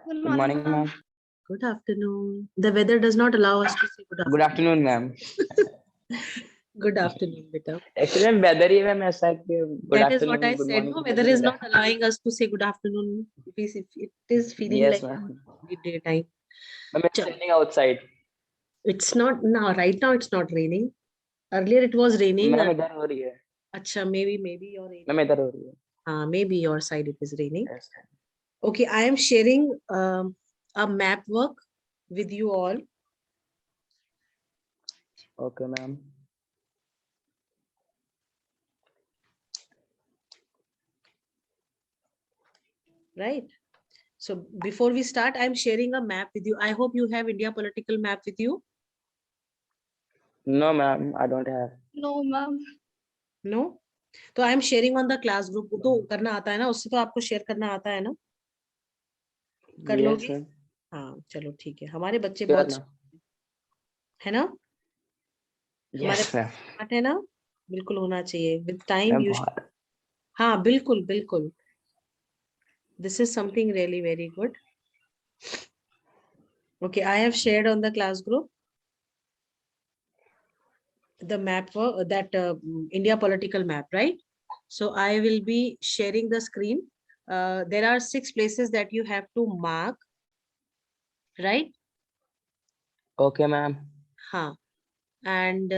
Good Good morning, morning, ma'am. ma'am. Good afternoon. The weather does not allow us to say good Good afternoon. afternoon, ma'am. Good afternoon, beta. Actually, ma'am weather he ma'am ऐसा है कि good That is what I afternoon, good said. morning No, समझ weather नहीं is रहा not allowing us to say good afternoon. It is feeling Yes, like ma'am. daytime. Ma'am, it's Chal- raining outside. It's not now. Right now, it's not raining. Earlier, it was raining. Ma'am इधर हो रही है. Acha, maybe your area. Ma'am इधर हो रही है. Maybe your side it is raining. Yes. Okay, I am sharing a map work with you all. Okay, ma'am. Right. So before we start, I'm sharing a map with you. I hope you have India political map with you. No, ma'am, I don't have. No, ma'am. No. तो I am sharing on the class group. तो करना आता है ना, उससे तो आपको share करना आता है ना, कर Yes, लोगे. ma'am. हाँ चलो ठीक है. हमारे बच्चे Sure, बहुत ma'am. है ना, हमारे Yes, ma'am. स्मार्ट है ना, बिल्कुल होना चाहिए. With time ma'am you. बहुत. हाँ बिल्कुल बिल्कुल. This is something really very good. Okay, I have shared on the class group the map for that India political map, right? So I will be sharing the screen. There are 6 places that you have to mark, right? Okay, ma'am. Huh. And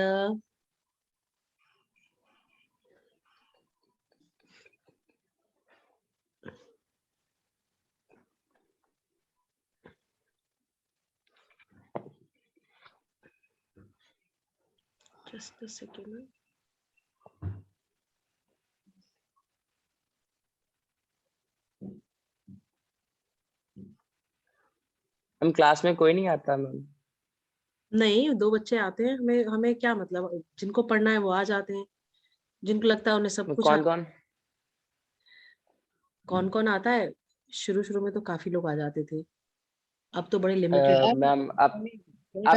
just a second. Ma'am class में कोई नहीं आता ma'am. नहीं, 2 बच्चे आते हैं. हमें हमें क्या मतलब, जिनको पढ़ना है वो आ जाते हैं, जिनको लगता है उन्हें सब कुछ कौन कौन? कौन कौन आता है. शुरू शुरू में तो काफी लोग आ जाते थे, अब तो बड़े लिमिटेड. मैम अब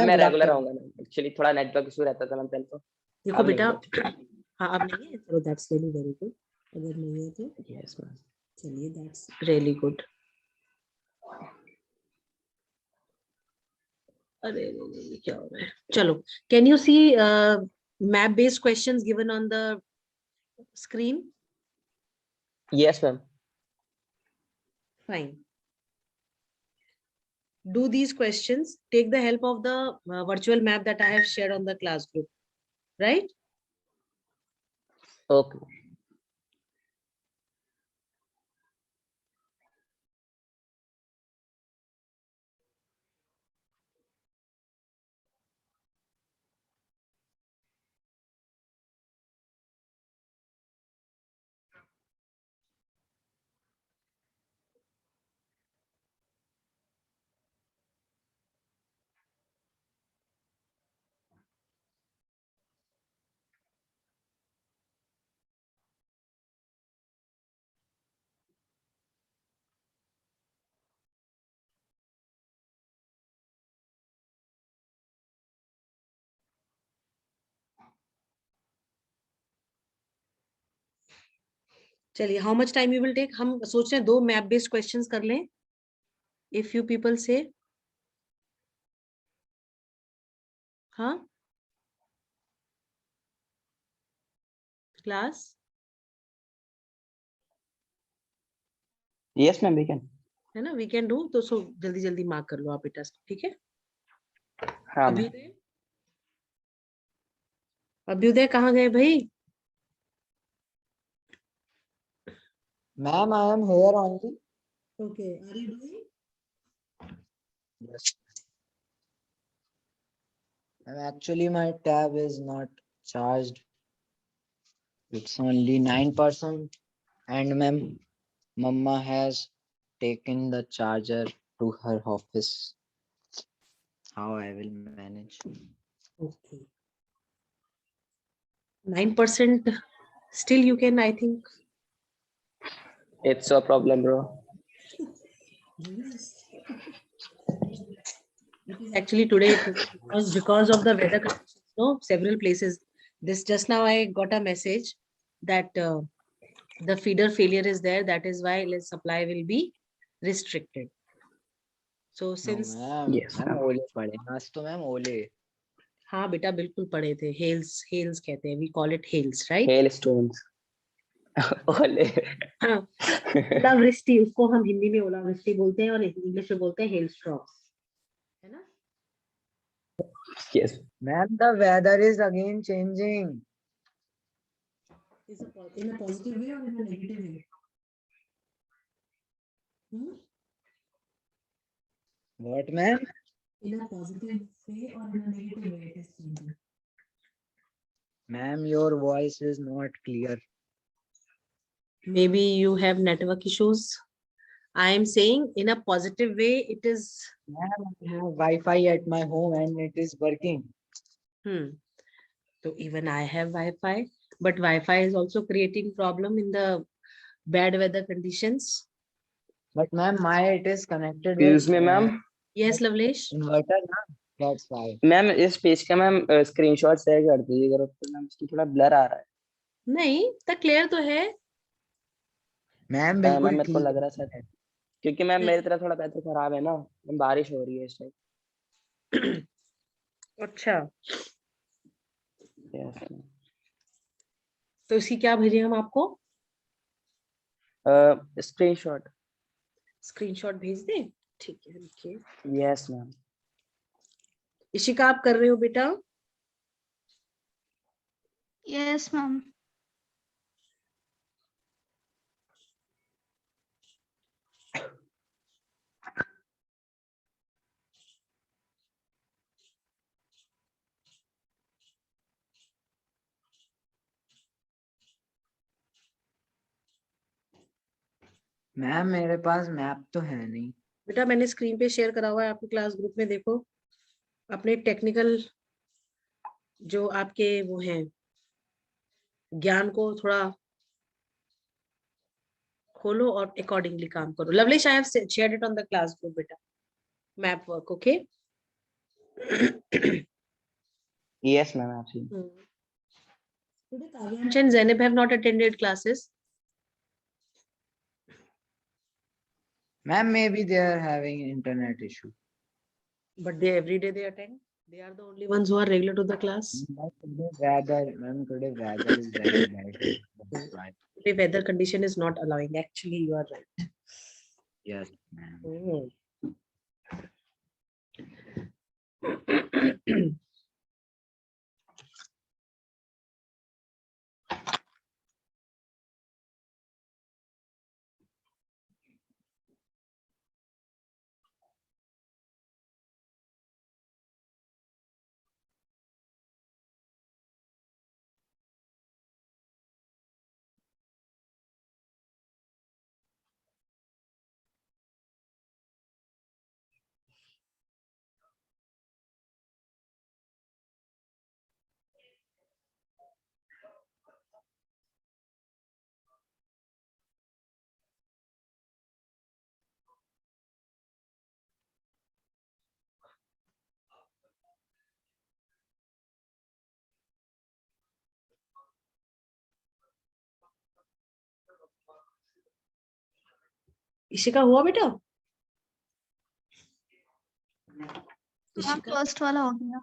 मैं रेगुलर आऊंगा मैम. एक्चुअली थोड़ा नेटवर्क इशू रहता था मैम पहले तो. देखो अब बेटा. नहीं है. हाँ अब नहीं है, चलो दैट्स रियली वेरी गुड. अगर नहीं है तो Yes, ma'am. चलिए, दैट्स रियली गुड. अरे ये क्या हो रहा है. चलो, can you see map based questions given on the screen? Yes, ma'am. Fine. Do these questions. Take the help of the virtual map that I have shared on the class group, right? Okay. चलिए, how much time you will take? हम सोच रहे हैं 2 map based questions कर लें. If you people से हाँ class. Yes, ma'am, we can. है ना, वी कैन डू. तो सो जल्दी जल्दी मार्क कर लो आप बेटा, ठीक है? हाँ मैम. अभ्युदय, अभ्युदय कहाँ गए भाई? Ma'am, I am here only. Okay, are you doing? Yes. Ma'am, actually, my tab is not charged. It's only 9%. And ma'am, Mama has taken the charger to her office. How I will manage? Okay. 9% still you can, I think. It's a problem, bro. Actually today it was because of the weather conditions, no, several places. This just now I got a message that the feeder failure is there. That is why supply will be restricted. So No, since ma'am Yes. Ma'am ओले पढ़े आज तो ma'am ओले. हाँ बेटा बिल्कुल पढ़े थे, हेल्स हेल्स कहते हैं, we call it hails, right? Hailstones. ओले. हाँ, ओलावृष्टि, उसको हम हिंदी में ओलावृष्टि बोलते हैं और इंग्लिश में बोलते हैं हेलस्टॉर्म्स, है ना? Yes. Ma'am, the weather is again changing. Is in a positive way or in a negative way? What, ma'am? In a positive way or in a negative way it is changing? Ma'am, your voice is not clear. Maybe you have network issues. I am saying in a positive way it is. Ma'am, I have Wi-Fi at my home and it is working. So even I have Wi-Fi, but Wi-Fi is also creating problem in the bad weather conditions. But ma'am, it is connected Excuse with me, ma'am. Yes, Lavlesh. inverter, na? That's why. Ma'am इस page का ma'am screenshot share कर दीजिए group पे ma'am, इसकी थोड़ा blur आ रहा है. नहीं, तो क्लियर तो है. मैम मैम बिल्कुल मेरे को ठीक लग रहा है है. क्योंकि मैम मेरी तरफ थोड़ा पैसा खराब है ना, बारिश हो रही है इस टाइम. अच्छा, यस तो इसकी क्या भेजें हम आपको? स्क्रीनशॉट. स्क्रीनशॉट भेज दें? ठीक है, रुकिए. Yes ma'am. इशिका, आप कर रहे हो बेटा? Yes, ma'am. मैम मेरे पास मैप तो है नहीं. बेटा मैंने स्क्रीन पे शेयर करा हुआ है आपके क्लास ग्रुप में, देखो. अपने टेक्निकल जो आपके वो हैं ज्ञान को थोड़ा खोलो और अकॉर्डिंगली काम करो. Lovelesh, I have shared it on the class group बेटा. Map work, okay? Yes ma'am आपसे. Today Kavyansh and Zainab have not attended classes. Ma'am, maybe they are having internet issue. But they every day they attend. They are the only ones who are regular to the class. But today weather is very bad. That's why. The weather condition is not allowing. Actually, you are right. Yes, ma'am. Ishika हुआ बेटा? Ma'am first वाला हो गया.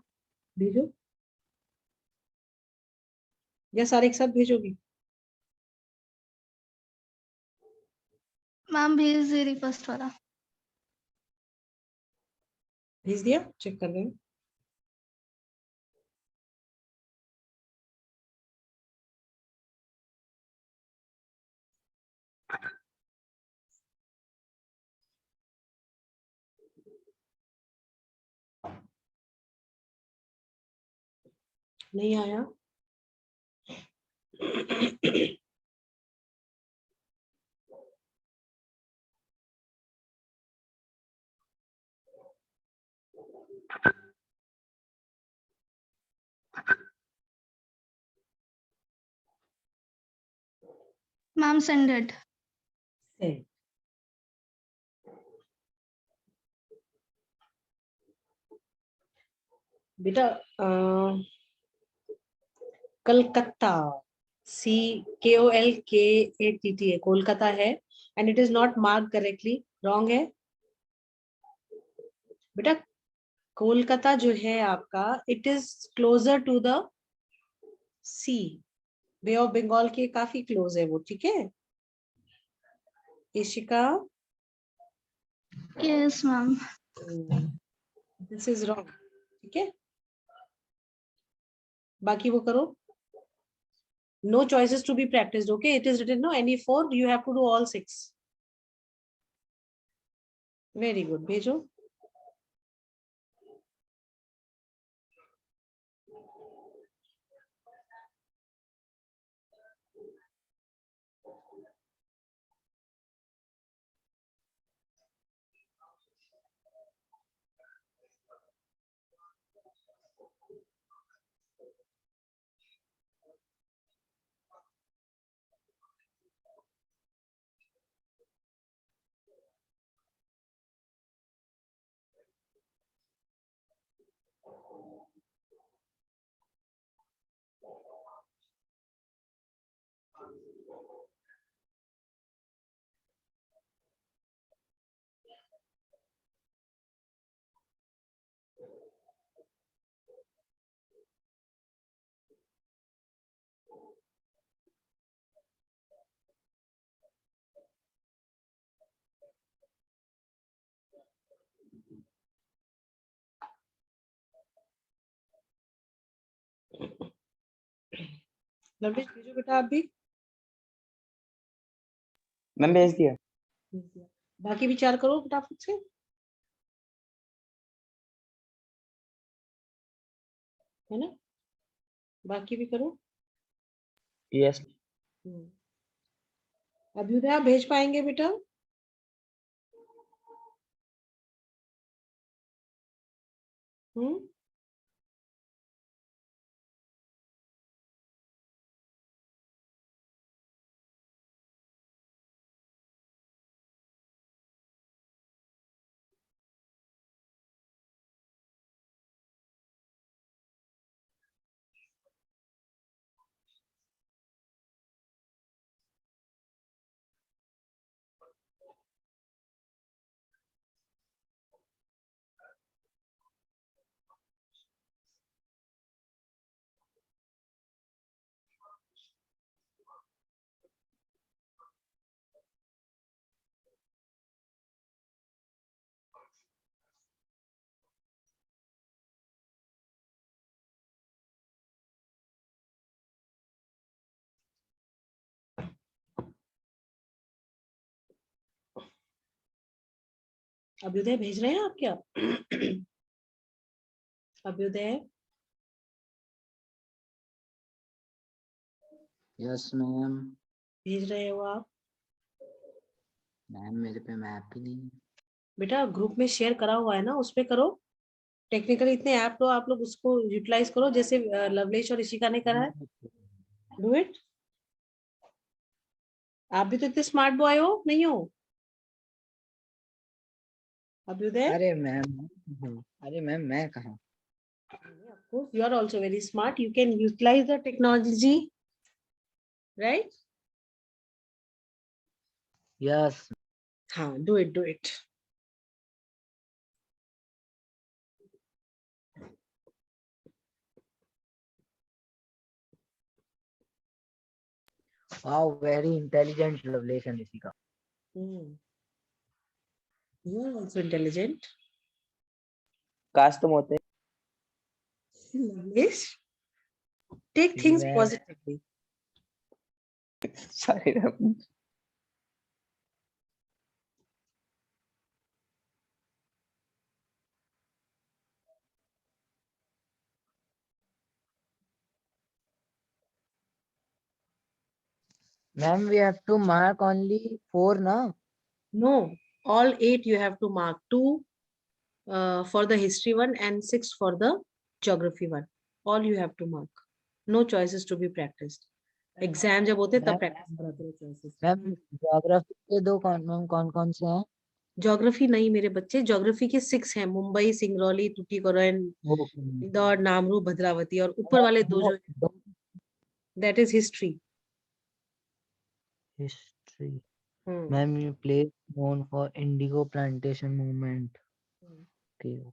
भेजो या सारे एक साथ भेजोगी? मैम भेज दे रही फर्स्ट वाला. भेज दिया, चेक कर रहे हैं. नहीं आया. Ma'am send it. बेटा कलकत्ता, CKOLKATTA कोलकाता है, and it is not marked correctly. Wrong है. बेटा कोलकाता जो है आपका, it is closer to the sea, bay of Bengal के काफी क्लोज है वो, ठीक है। Ishika, Yes, ma'am. This is wrong, ठीक है। बाकी वो करो, no choices to be practiced, okay, it is written no any four, you have to do all six. Very good, भेजो। लवली भेजो बेटा आप भी। मैम भेज दिया। बाकी विचार करो फटाफट से। है ना, बाकी भी करो। यस। अभ्युदय आप भेज पाएंगे बेटा? हम्म, अभ्युदय भेज रहे हैं आप क्या? Abhyuday, yes ma'am. भेज रहे हो आप? मैम मेरे पे मैप ही नहीं है। बेटा ग्रुप में शेयर करा हुआ है ना, उस पे करो। टेक्निकली इतने ऐप लो आप लोग, उसको यूटिलाइज करो जैसे लवलेश और ऋषिका ने करा है। Do it. आप भी तो इतने स्मार्ट बॉय हो, नहीं हो? अभ्युदय, अरे मैम, अरे मैम मैं कहाँ। of course you are also very smart, you can utilize the technology, right? Yes. हाँ, do it, do it. Wow, very intelligent Lovelesh and Rishika. You are also intelligent. काश तुम होते। Lavlesh, take things ma'am positively. Sorry ma'am. Ma'am we have to mark only 4 ना। No, all 8 you have to mark. 2 for the history one and 6 for the geography one. All you have to mark. No choices to be practiced. Exam जब होते तब ma'am practice करा करो choices. Ma'am geography के दो कौन कौन से हैं? Geography नहीं मेरे बच्चे, geography के 6 हैं, मुंबई, सिंगरौली, टुटीकोरिन, ओके। इंदौर, नामरू, भद्रावती, और ऊपर वाले दो जो that is history. History. Ma'am you place known for indigo plantation movement okay.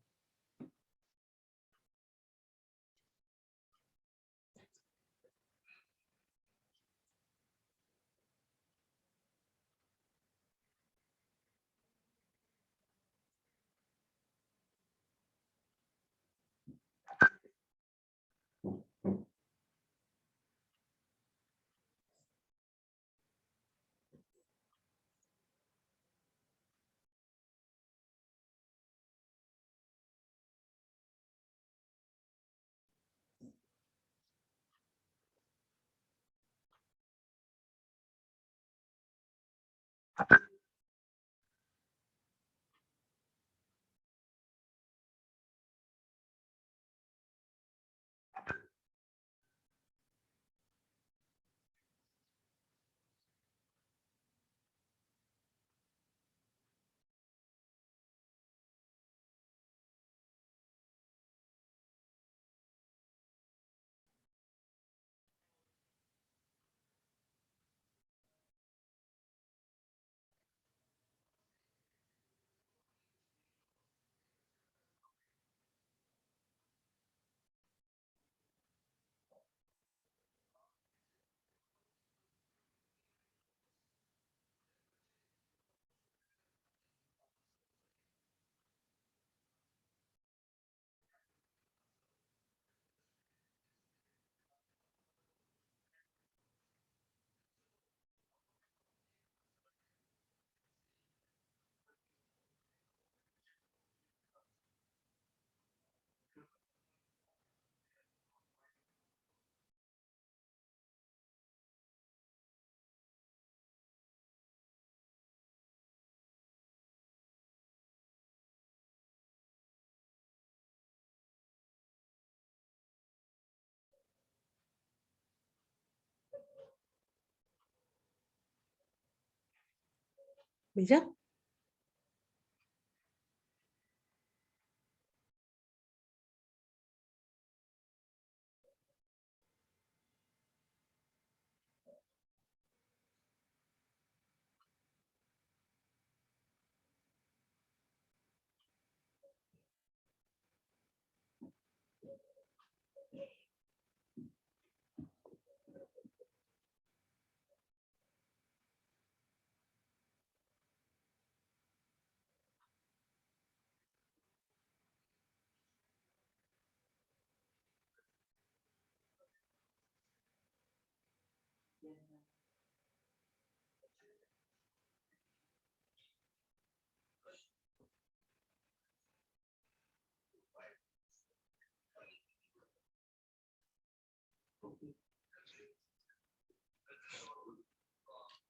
भेजा?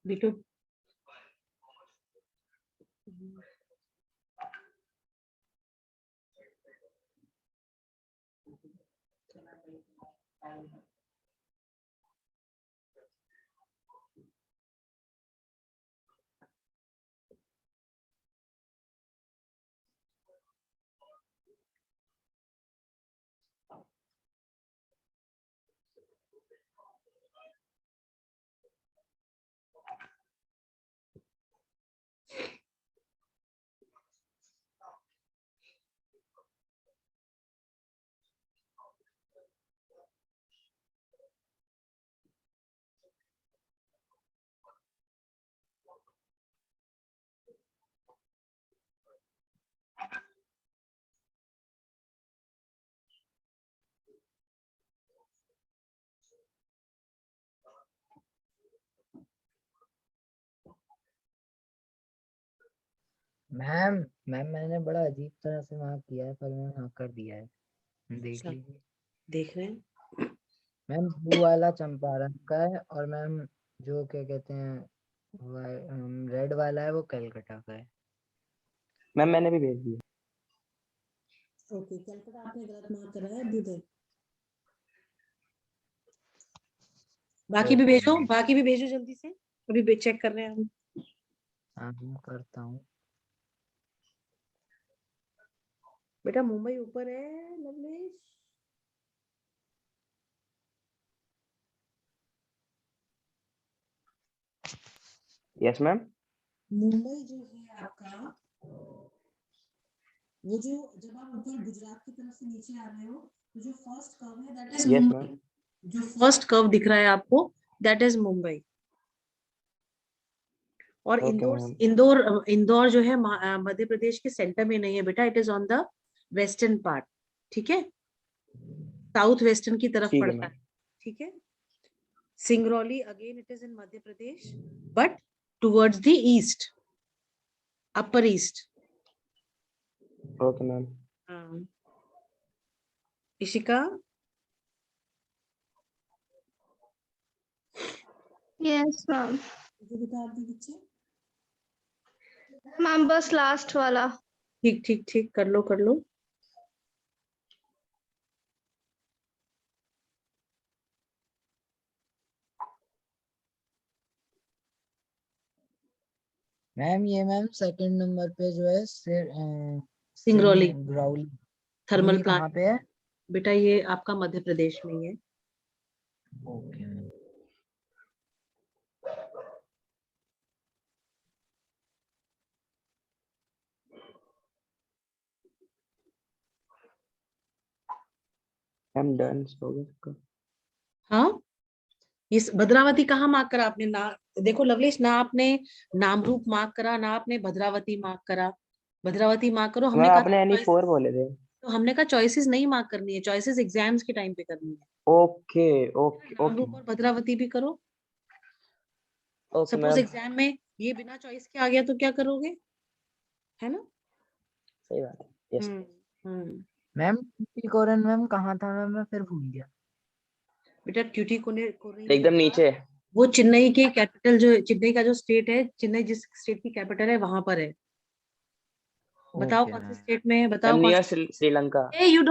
बिटू मैम मैम मैंने बड़ा अजीब तरह से मार्क किया है, पर मैंने हाँ कर दिया है, देख अच्छा। लीजिए। देख रहे हैं? मैम ब्लू वाला चंपारण का है, और मैम जो क्या कहते हैं रेड वाला है वो कलकत्ता का है। मैम मैंने भी भेज दिया। ओके, कलकत्ता आपने गलत मार्क करा है, अभी देख। बाकी भी ओके भेजो, मैम। बाकी भी भेजो जल्दी से, अभी चेक कर रहे हैं हम। हाँ मैं करता हूँ। बेटा मुंबई ऊपर है लवलेश। Yes ma'am. मुंबई जो है आपका वो जो जब आप ऊपर गुजरात की तरफ से नीचे आ रहे हो तो जो फर्स्ट कर्व है that is yes Mumbai. Ma'am. जो फर्स्ट कर्व दिख रहा है आपको दैट इज मुंबई। और ओके इंदौर मैम। इंदौर इंदौर जो है मध्य प्रदेश के सेंटर में नहीं है बेटा, it is on the western part. ठीक है, साउथ वेस्टर्न की तरफ ठीक है पड़ता मैम। है। ठीक है, Singrauli again it is in Madhya Pradesh but towards the east, upper east. Okay ma'am. Ishika, yes ma'am. मुझे बता दी बच्चे। मैम बस लास्ट वाला। ठीक ठीक ठीक, कर लो कर लो। मैम ये मैम सेकंड नंबर पे जो है सिंगरौली सिंगरौली, थर्मल ये प्लांट कहाँ पे है? बेटा, ये आपका मध्य प्रदेश में ही है। Okay ma'am. मैम डन हो गया इसका। हाँ, ये भद्रावती कहाँ मार्क करा आपने ना? देखो लवलेश, ना आपने नामरूप मार्क करा, ना आपने भद्रावती मार्क करा। भद्रावती मार्क करो, मैम हमने कहा आपने एनी choices- 4 बोले थे। तो हमने कहा चॉइसेस नहीं मार्क करनी है, चॉइसेस एग्जाम्स के टाइम पे करनी है। ओके ओके ओके नामरूप और भद्रावती भी करो। Okay suppose ma'am. एग्जाम में ये बिना चॉइस के आ गया तो क्या करोगे, है ना? सही बात है। यस। हम्म। मैम ट्यूटिकोरिन मैम कहाँ था मैम, मैं फिर भूल गया। बेटा ट्यूटिकोरिन जो एकदम था नीचे। वो चेन्नई के कैपिटल, जो चेन्नई का जो स्टेट है, चेन्नई जिस स्टेट की कैपिटल है वहां पर है। बताओ ओके कौन से मैम। स्टेट में है, मैम बताओ कौन नियर से। Sri Lanka. Hey, you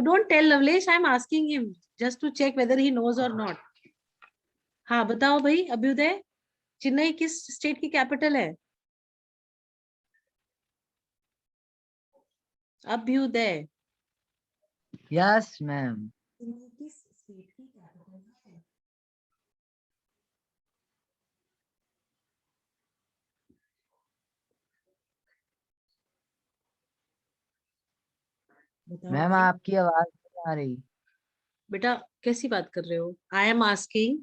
don't tell Lavlesh. I'm asking him just to check whether he knows or not. हाँ बताओ भाई अभ्युदय, चेन्नई किस स्टेट की कैपिटल है? Abhyuday, yes ma'am. चेन्नई किस स्टेट की कैपिटल है? बताओ मैम भाई। आपकी आवाज नहीं आ रही। बेटा कैसी बात कर रहे हो? आई एम आस्किंग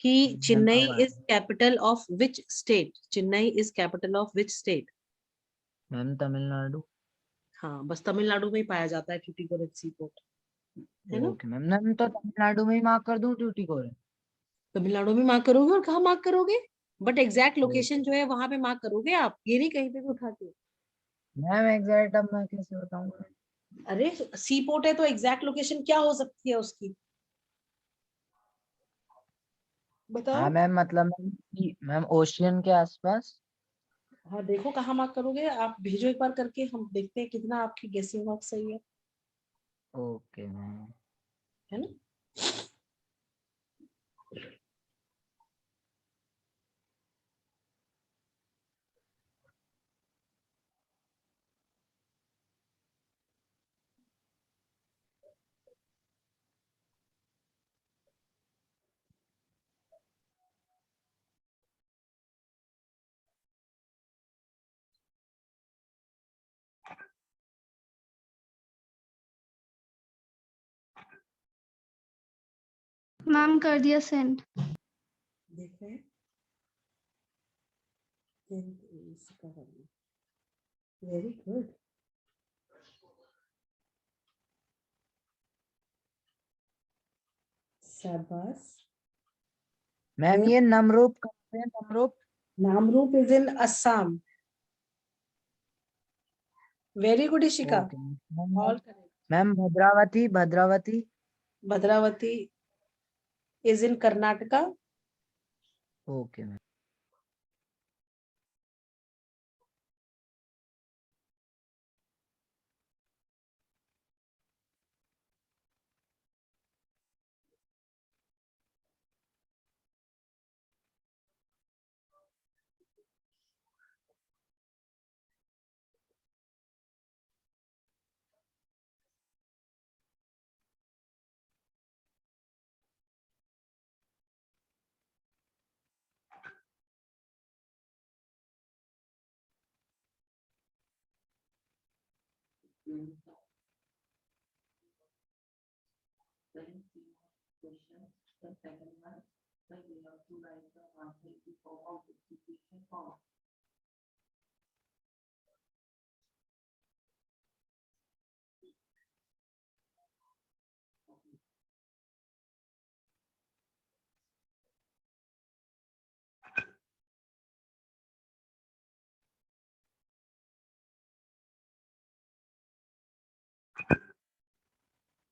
कि मैम चेन्नई अब is capital of which state? Chennai is capital of which state? Ma'am Tamil Nadu. हाँ, बस तमिलनाडु में ही पाया जाता है ट्यूटिकोरिन सी पोर्ट, है ना? ओके मैम, मैम तो तमिलनाडु में ही मार्क कर दूं ट्यूटिकोरिन? तमिलनाडु में मार्क करोगे, और कहाँ मार्क करोगे? बट एग्जैक्ट लोकेशन ओके जो है वहां पे मार्क करोगे आप, ये नहीं कहीं पे भी उठा के। मैम एग्जैक्ट अब मैं कैसे बताऊं? अरे सी पोर्ट है तो एग्जैक्ट लोकेशन क्या हो सकती है उसकी, हाँ बताओ। मैम मतलब मैम ओशियन के आसपास। हाँ देखो कहाँ मार्क करोगे, आप भेजो एक बार करके, हम देखते हैं कितना आपकी गेसिंग मार्क सही है। Okay ma'am. है ना? मैम कर दिया सेंड। देख रहे हैं वेरी गुड। शाबाश। मैम ये नमरूप कहाँ पे है? Namrup. Namrup is in Assam. Very good Ishika, okay ma'am. All correct. Ma'am Bhadravati, Bhadravati. Bhadravati is in Karnataka. Okay ma'am.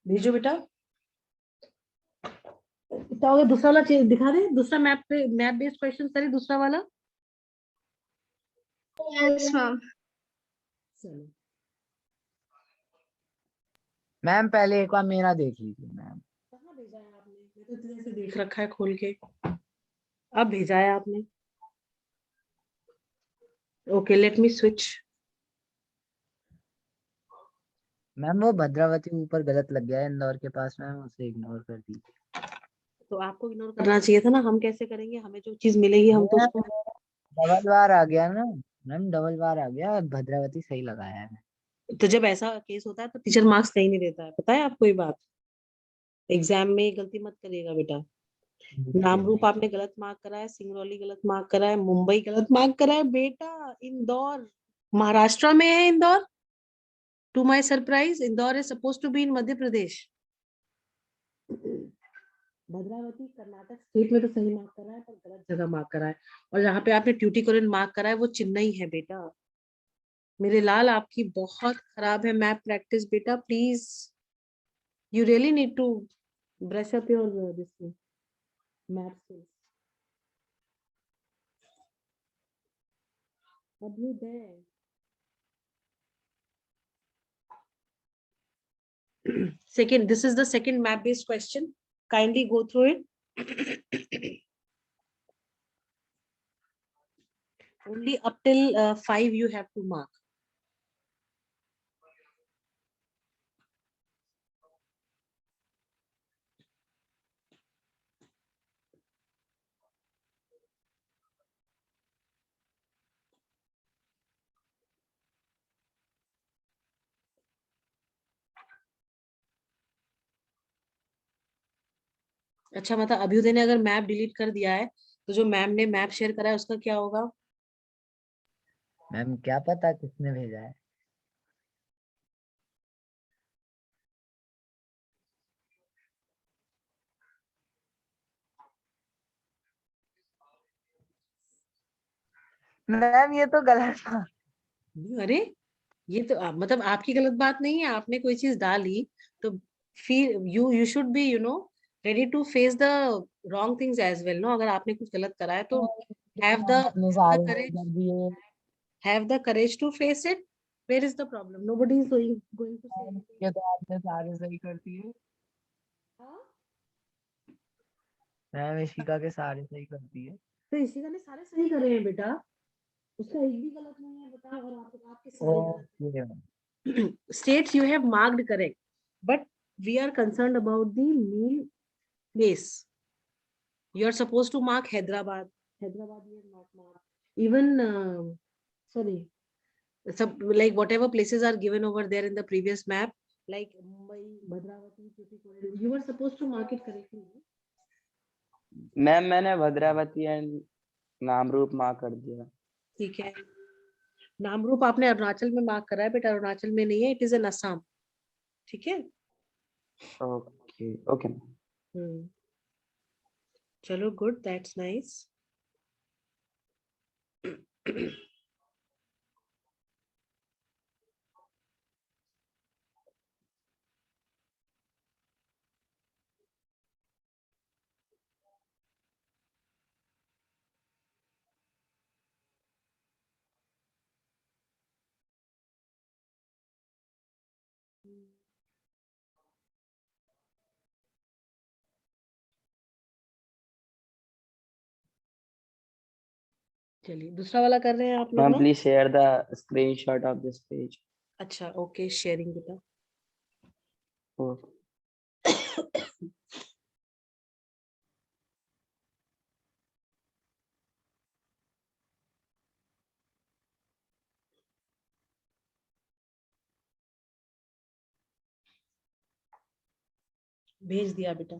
भेजो बेटा। इतना हो गया, दूसरा वाला चीज दिखा दे, दूसरा मैप पे मैप बेस्ड क्वेश्चन करे, दूसरा वाला। Yes, ma'am. चलो मैम पहले एक बार मेरा देख लीजिए मैम। कहाँ भेजा है आपने? मैं तो इतने से देख रखा है खोल के। अब भेजा है आपने? Okay, let me switch. Ma'am वो भद्रावती ऊपर गलत लग गया है इंदौर के पास, मैम उसे इग्नोर कर दीजिए। तो आपको इग्नोर करना चाहिए था ना, हम कैसे करेंगे? हमें जो चीज मिलेगी हम तो उसको। डबल बार आ गया ना मैम, डबल बार आ गया, भद्रावती सही लगाया है। तो जब ऐसा केस होता है तो टीचर मार्क्स सही नहीं देता है, पता है आपको ये बात? एग्जाम में गलती मत करिएगा बेटा। नामरूप आपने गलत मार्क करा है, सिंगरौली गलत मार्क करा है, मुंबई गलत मार्क करा है बेटा। इंदौर महाराष्ट्र में है। Indore, to my surprise, Indore is suppose to be in Madhya Pradesh. Bhadravati Karnataka state में तो सही मार्क करा है, पर गलत जगह मार्क करा है। और जहाँ पे आपने ट्यूटिकोरियन मार्क करा है वो चेन्नई है बेटा। मेरे लाल आपकी बहुत खराब है मैथ प्रैक्टिस बेटा, please you really need to brush up your this math skills. Abhyuday, second, this is the second map based question, kindly go through it. Only up till 5 you have to mark. अच्छा, मतलब अभ्युदय ने अगर map delete कर दिया है तो जो ma'am ने मैप शेयर करा है उसका क्या होगा? मैम क्या पता किसने भेजा है। मैम ये तो गलत था। अरे ये तो मतलब आपकी गलत बात नहीं है, आपने कोई चीज डाली तो फिर you should be ready to face the wrong things as well no. अगर आपने कुछ गलत करा है तो हैव द आपने सारे करेज, कर दिए। have the courage to face it. Where is the problem? Nobody is going to say ma'am, anything. ये तो आपने सारे सही कर दिए। हाँ? मैम इशिका के सारे सही कर दिए। तो इशिका ने सारे सही करे हैं बेटा, उसका एक भी गलत नहीं है बेटा, और आपके सारे गलत ओके मैम। हैं। States you have marked correct, but we are concerned about the mean place. You are supposed to mark Hyderabad. Hyderabad you have not marked. Even sorry, some like whatever places are given over there in the previous map, like Mumbai, Bhadravati, Tuticorin, you were supposed to mark it correctly. Ma'am मैंने Bhadravati and Namrup mark कर दिया। ठीक है, नामरूप आपने अरुणाचल में mark करा है बेटा, अरुणाचल में नहीं है, इट इज इन असम। ठीक है। ओके ओके हम्म, चलो गुड, दैट्स नाइस। चलिए दूसरा वाला कर रहे हैं आप लोग मैम ना। Please share the screenshot of this page. अच्छा ओके, शेयरिंग बेटा। भेज दिया बेटा।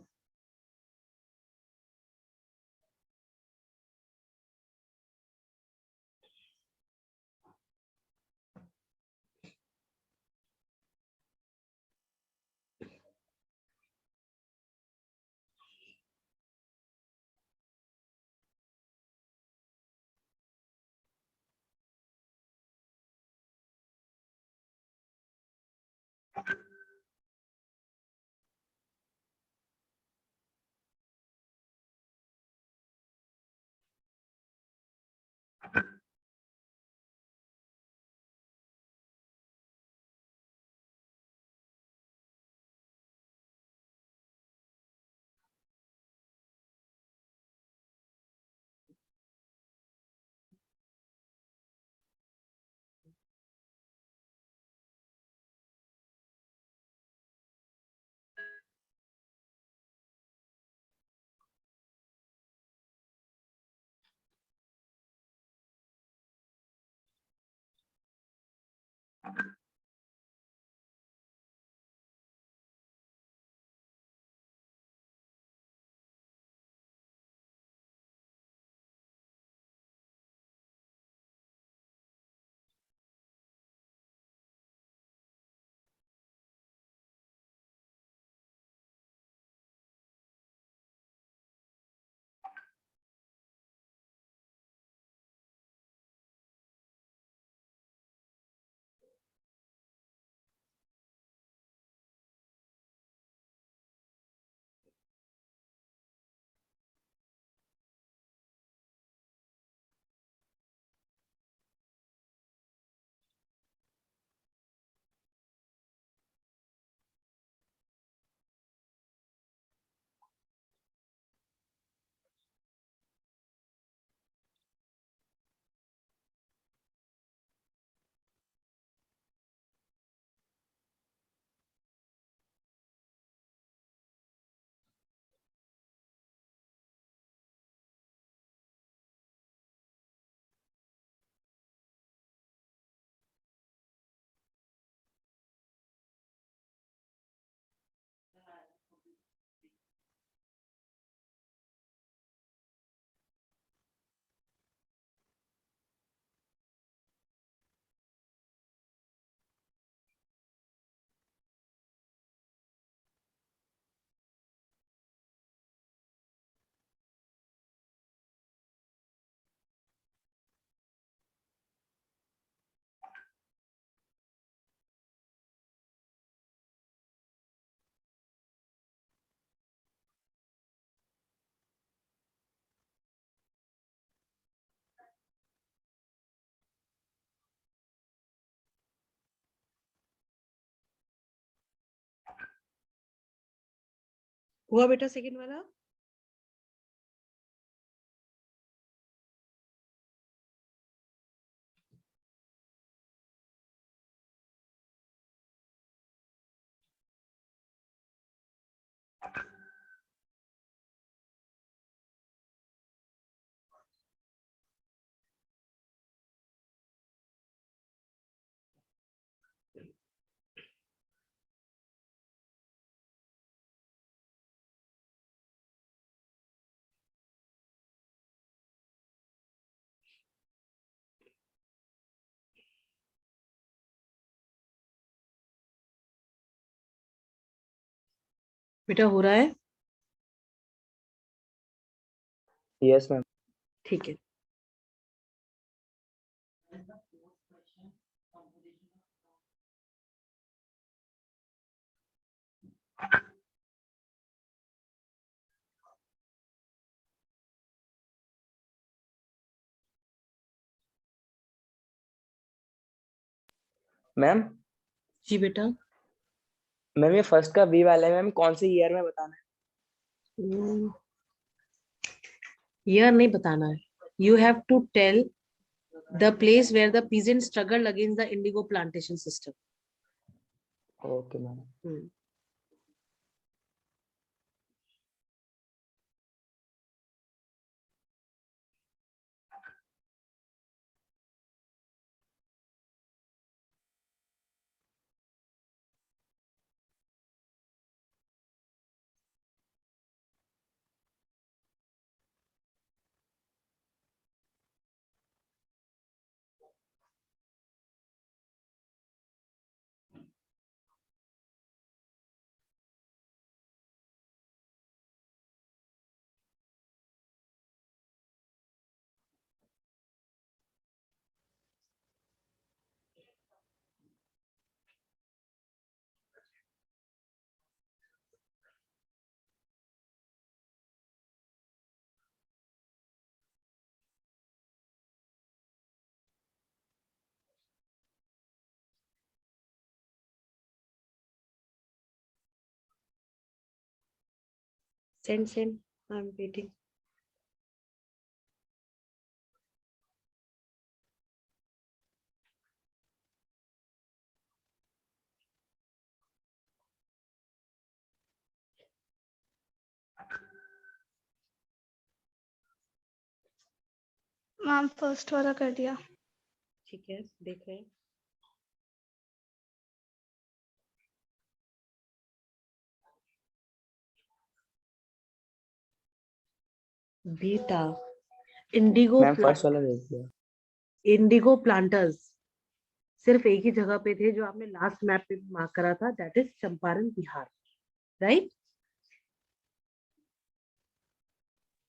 हुआ बेटा सेकंड वाला? बेटा हो रहा है? Yes ma'am. ठीक है। मैम जी बेटा। मैम ये फर्स्ट का बी वाला है मैम, कौन से ईयर में बताना है? ईयर नहीं बताना है। You have to tell the place where the peasant struggle against the indigo plantation system. Okay ma'am. Send. I'm waiting. Ma'am first वाला कर दिया। ठीक है, देख रहे हैं। बीटा इंडिगो मैम फर्स्ट वाला देख दिया। इंडिगो प्लांटर्स सिर्फ एक ही जगह पे थे जो आपने लास्ट मैप पे मार्क करा था, that is Champaran Bihar, right?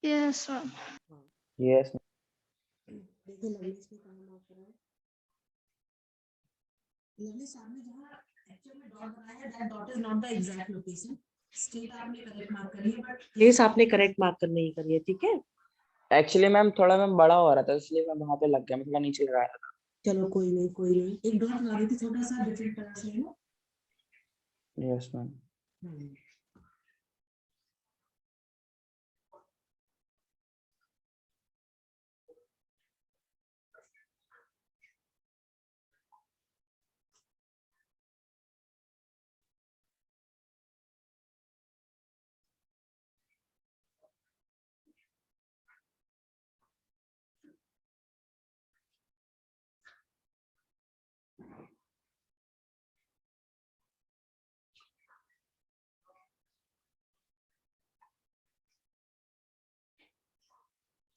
Yes ma'am. Yes देखो लवलीस ने कहाँ मार्क करा है। लवली सामने जहाँ एक्चुअल में डॉट बनाया है, that dot is not the exact location. State आपने करेक्ट मार्क करी है, बट प्लेस आपने करेक्ट मार्क कर नहीं करी है, ठीक है? एक्चुअली मैम थोड़ा मैम बड़ा हो रहा था इसलिए मैं वहां पे लग गया, मैं थोड़ा नीचे लगाया था। चलो कोई नहीं, एक डॉट लगा देती छोटा सा डिफरेंट कलर से, है ना? Yes ma'am.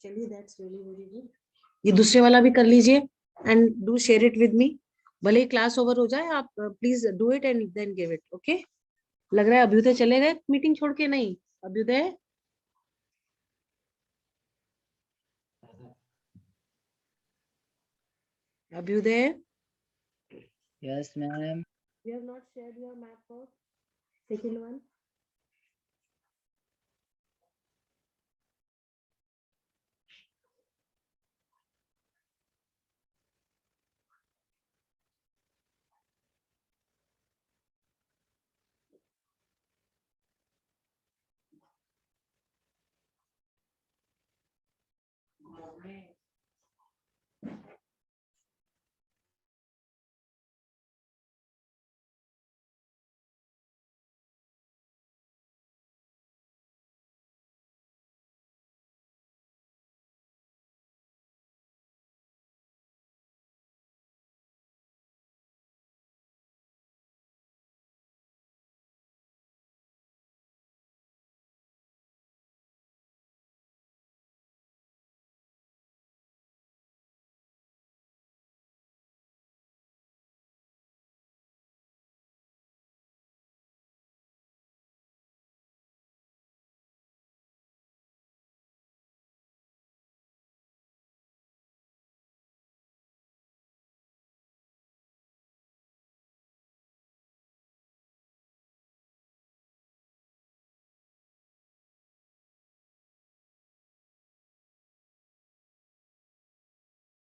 चलिए, दैट्स रियली वेरी गुड। ये दूसरे वाला भी कर लीजिए and do share it with me. भले ही क्लास ओवर हो जाए, आप please do it and then give it, okay? लग रहा है अभ्युदय चले गए मीटिंग छोड़ के? नहीं, Abhyuday, Abhyuday, Yes, ma'am. you have not shared your map for second one.